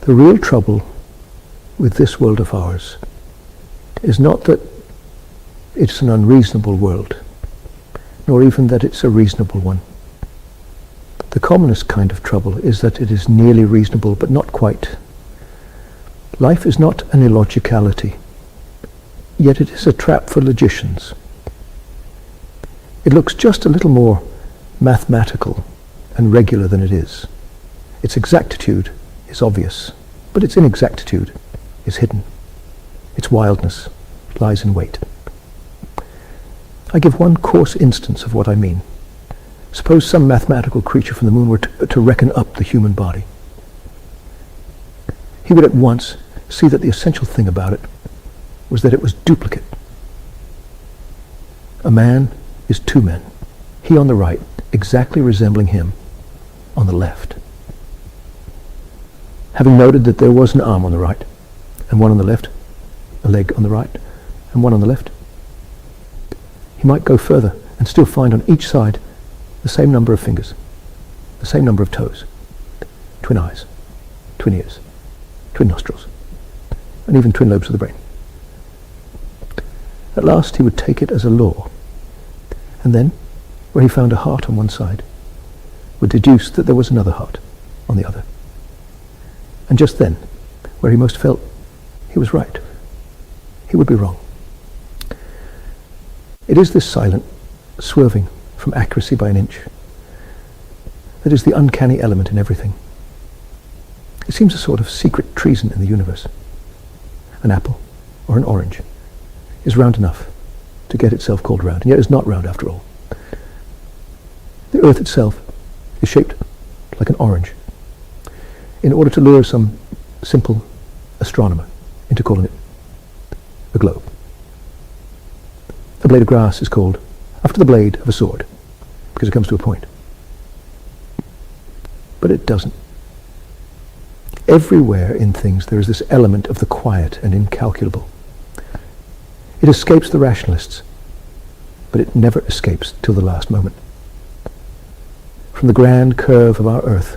The real trouble with this world of ours is not that it's an unreasonable world, nor even that it's a reasonable one. The commonest kind of trouble is that it is nearly reasonable, but not quite. Life is not an illogicality, yet it is a trap for logicians. It looks just a little more mathematical and regular than it is. Its exactitude is obvious, but its inexactitude is hidden. Its wildness lies in wait. I give one coarse instance of what I mean. Suppose some mathematical creature from the moon were to reckon up the human body. He would at once see that the essential thing about it was that it was duplicate. A man is two men, he on the right, exactly resembling him on the left. Having noted that there was an arm on the right, and one on the left, a leg on the right, and one on the left, he might go further and still find on each side the same number of fingers, the same number of toes, twin eyes, twin ears, twin nostrils, and even twin lobes of the brain. At last he would take it as a law, and then, where he found a heart on one side, would deduce that there was another heart on the other. And just then, where he most felt he was right, he would be wrong. It is this silent swerving from accuracy by an inch that is the uncanny element in everything. It seems a sort of secret treason in the universe. An apple or an orange is round enough to get itself called round, and yet is not round after all. The earth itself is shaped like an orange in order to lure some simple astronomer into calling it a globe. A blade of grass is called after the blade of a sword because it comes to a point. But it doesn't. Everywhere in things there is this element of the quiet and incalculable. It escapes the rationalists, but it never escapes till the last moment. From the grand curve of our earth,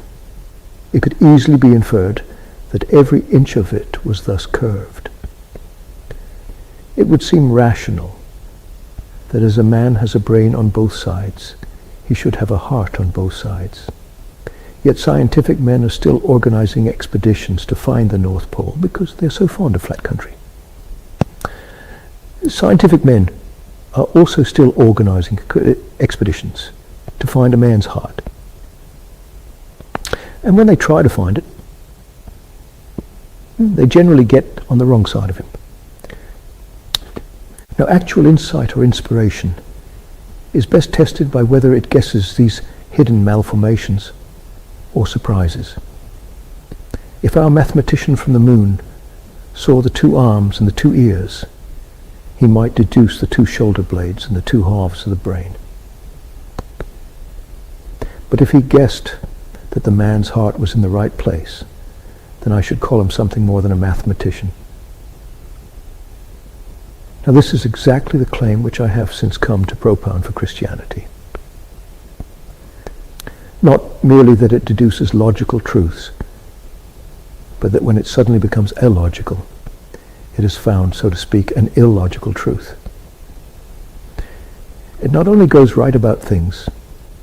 it could easily be inferred that every inch of it was thus curved. It would seem rational that as a man has a brain on both sides, he should have a heart on both sides. Yet scientific men are still organizing expeditions to find the North Pole because they're so fond of flat country. Scientific men are also still organizing expeditions to find a man's heart. And when they try to find it, they generally get on the wrong side of him. Now, actual insight or inspiration is best tested by whether it guesses these hidden malformations or surprises. If our mathematician from the moon saw the two arms and the two ears, he might deduce the two shoulder blades and the two halves of the brain. But if he guessed that the man's heart was in the right place, then I should call him something more than a mathematician. Now, this is exactly the claim which I have since come to propound for Christianity. Not merely that it deduces logical truths, but that when it suddenly becomes illogical, it has found, so to speak, an illogical truth. It not only goes right about things,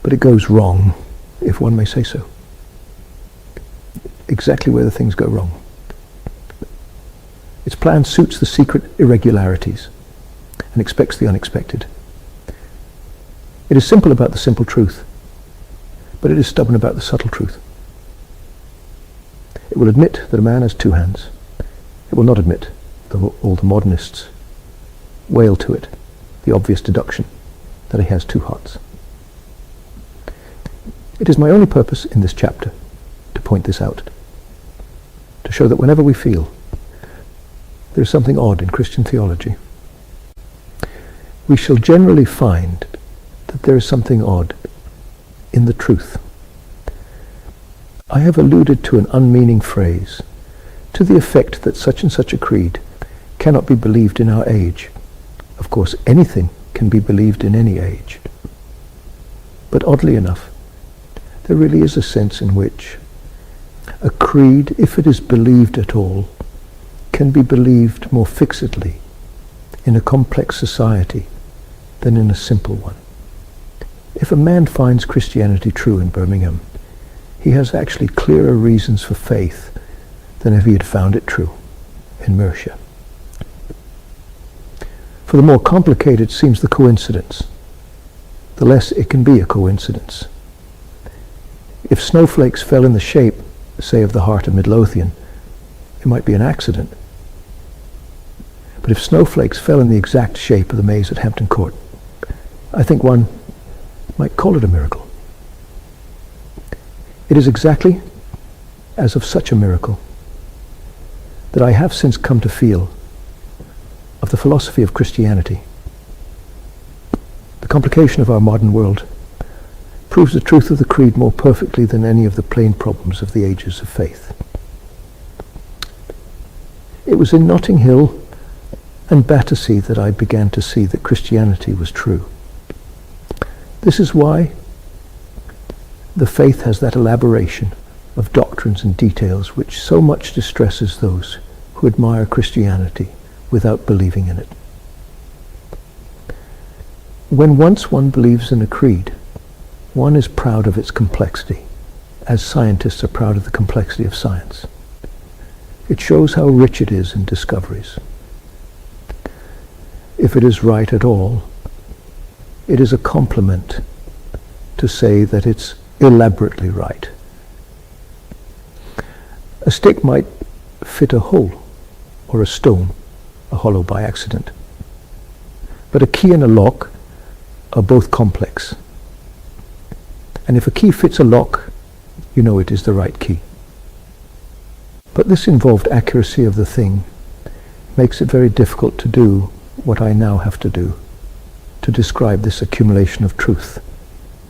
but it goes wrong, if one may say so. Exactly where the things go wrong. Its plan suits the secret irregularities and expects the unexpected. It is simple about the simple truth, but it is stubborn about the subtle truth. It will admit that a man has two hands. It will not admit, though all the modernists wail to it, the obvious deduction that he has two hearts. It is my only purpose in this chapter to point this out, to show that whenever we feel there is something odd in Christian theology, we shall generally find that there is something odd in the truth. I have alluded to an unmeaning phrase to the effect that such and such a creed cannot be believed in our age. Of course, anything can be believed in any age. But oddly enough, there really is a sense in which A creed, if it is believed at all, can be believed more fixedly in a complex society than in a simple one. If a man finds Christianity true in Birmingham, he has actually clearer reasons for faith than if he had found it true in Mercia. For the more complicated seems the coincidence, the less it can be a coincidence. If snowflakes fell in the shape, say, of the heart of Midlothian, it might be an accident. But if snowflakes fell in the exact shape of the maze at Hampton Court, I think one might call it a miracle. It is exactly as of such a miracle that I have since come to feel of the philosophy of Christianity. The complication of our modern world proves the truth of the creed more perfectly than any of the plain problems of the ages of faith. It was in Notting Hill and Battersea that I began to see that Christianity was true. This is why the faith has that elaboration of doctrines and details which so much distresses those who admire Christianity without believing in it. When once one believes in a creed, one is proud of its complexity, as scientists are proud of the complexity of science. It shows how rich it is in discoveries. If it is right at all, it is a compliment to say that it's elaborately right. A stick might fit a hole, or a stone, a hollow by accident. But a key and a lock are both complex. And if a key fits a lock, you know it is the right key. But this involved accuracy of the thing makes it very difficult to do what I now have to do, to describe this accumulation of truth.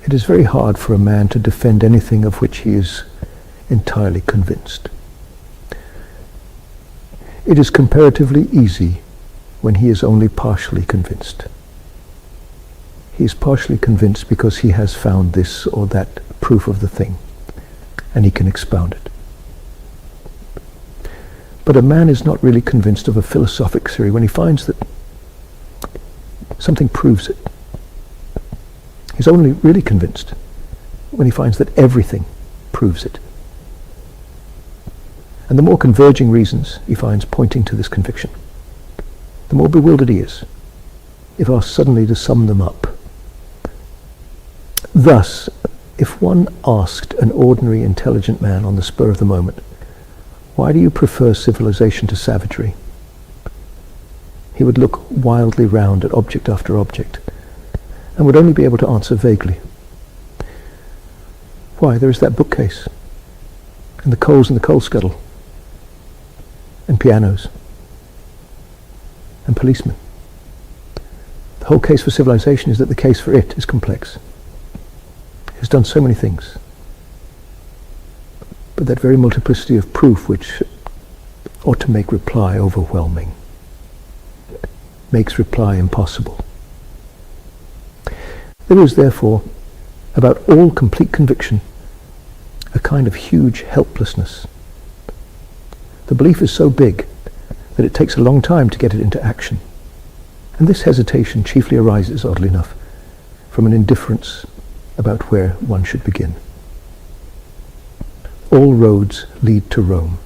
It is very hard for a man to defend anything of which he is entirely convinced. It is comparatively easy when he is only partially convinced. He is partially convinced because he has found this or that proof of the thing, and he can expound it. But a man is not really convinced of a philosophic theory when he finds that something proves it. He's only really convinced when he finds that everything proves it. And the more converging reasons he finds pointing to this conviction, the more bewildered he is, if asked suddenly to sum them up. Thus, if one asked an ordinary intelligent man on the spur of the moment, "Why do you prefer civilization to savagery?" he would look wildly round at object after object, and would only be able to answer vaguely. Why, there is that bookcase, and the coals in the coal scuttle, and pianos, and policemen. The whole case for civilization is that the case for it is complex. It has done so many things. But that very multiplicity of proof which ought to make reply overwhelming makes reply impossible. There is therefore about all complete conviction a kind of huge helplessness. The belief is so big that it takes a long time to get it into action. And this hesitation chiefly arises, oddly enough, from an indifference about where one should begin. All roads lead to Rome,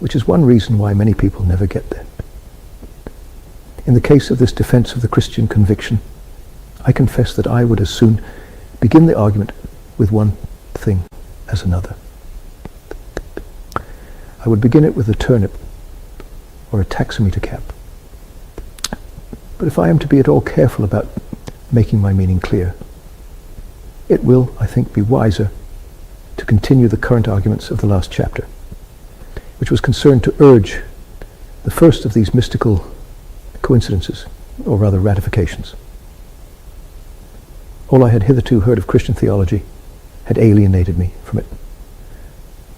which is one reason why many people never get there. In the case of this defense of the Christian conviction, I confess that I would as soon begin the argument with one thing as another. I would begin it with a turnip or a taximeter cap. But if I am to be at all careful about making my meaning clear, it will, I think, be wiser to continue the current arguments of the last chapter, which was concerned to urge the first of these mystical coincidences, or rather ratifications. All I had hitherto heard of Christian theology had alienated me from it.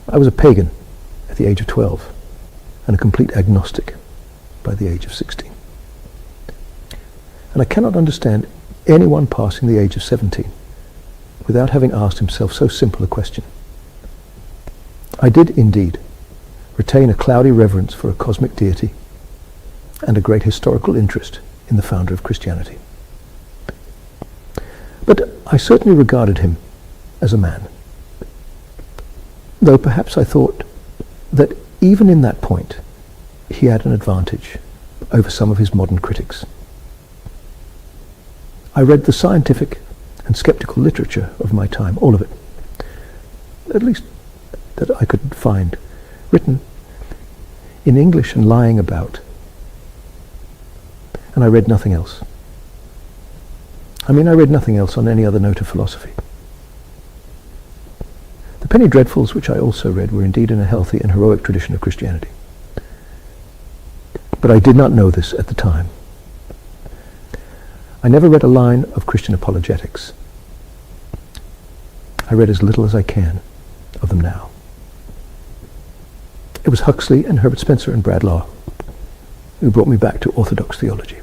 I was a pagan at the age of 12 and a complete agnostic by the age of 16. And I cannot understand anyone passing the age of 17 without having asked himself so simple a question: I did indeed retain a cloudy reverence for a cosmic deity and a great historical interest in the founder of Christianity. But I certainly regarded him as a man, though perhaps I thought that even in that point he had an advantage over some of his modern critics. I read the scientific and skeptical literature of my time, all of it, at least that I could find, written in English and lying about, and I read nothing else. I read nothing else on any other note of philosophy. The penny dreadfuls, which I also read, were indeed in a healthy and heroic tradition of Christianity. But I did not know this at the time. I never read a line of Christian apologetics. I read as little as I can of them now. It was Huxley and Herbert Spencer and Bradlaugh who brought me back to orthodox theology.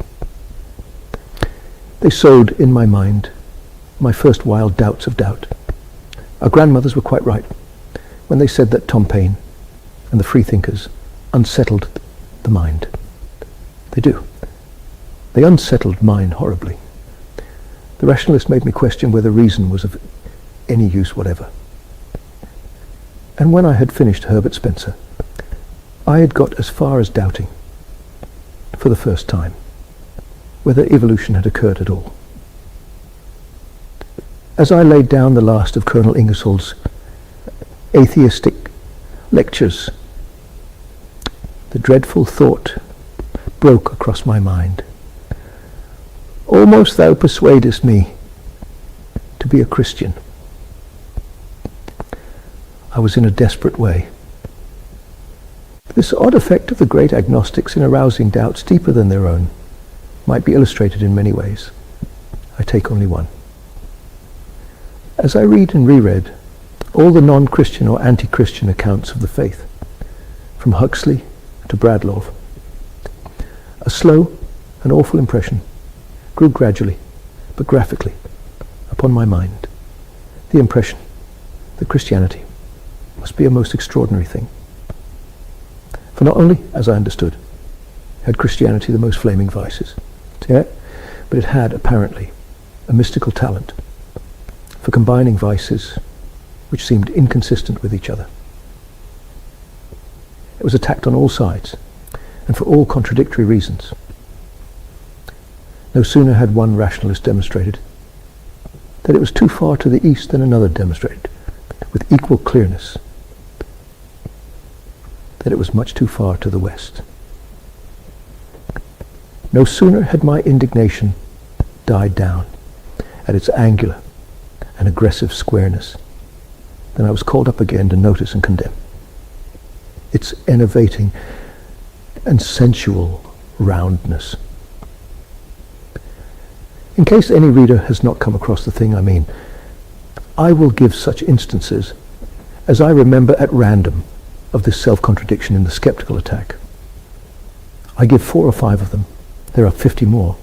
They sowed in my mind my first wild doubts of doubt. Our grandmothers were quite right when they said that Tom Paine and the freethinkers unsettled the mind. They do. They unsettled mine horribly. The rationalist made me question whether reason was of any use whatever. And when I had finished Herbert Spencer, I had got as far as doubting, for the first time, whether evolution had occurred at all. As I laid down the last of Colonel Ingersoll's atheistic lectures, the dreadful thought broke across my mind. Almost thou persuadest me to be a Christian. I was in a desperate way. This odd effect of the great agnostics in arousing doubts deeper than their own might be illustrated in many ways. I take only one. As I read and reread all the non-Christian or anti-Christian accounts of the faith, from Huxley to Bradlaugh, a slow and awful impression grew gradually, but graphically, upon my mind. The impression that Christianity must be a most extraordinary thing. For not only, as I understood, had Christianity the most flaming vices, but it had, apparently, a mystical talent for combining vices which seemed inconsistent with each other. It was attacked on all sides, and for all contradictory reasons. No sooner had one rationalist demonstrated that it was too far to the east than another demonstrated, with equal clearness, that it was much too far to the west. No sooner had my indignation died down at its angular and aggressive squareness than I was called up again to notice and condemn its enervating and sensual roundness. In case any reader has not come across the thing I mean, I will give such instances as I remember at random of this self-contradiction in the skeptical attack. I give 4 or 5 of them. There are 50 more.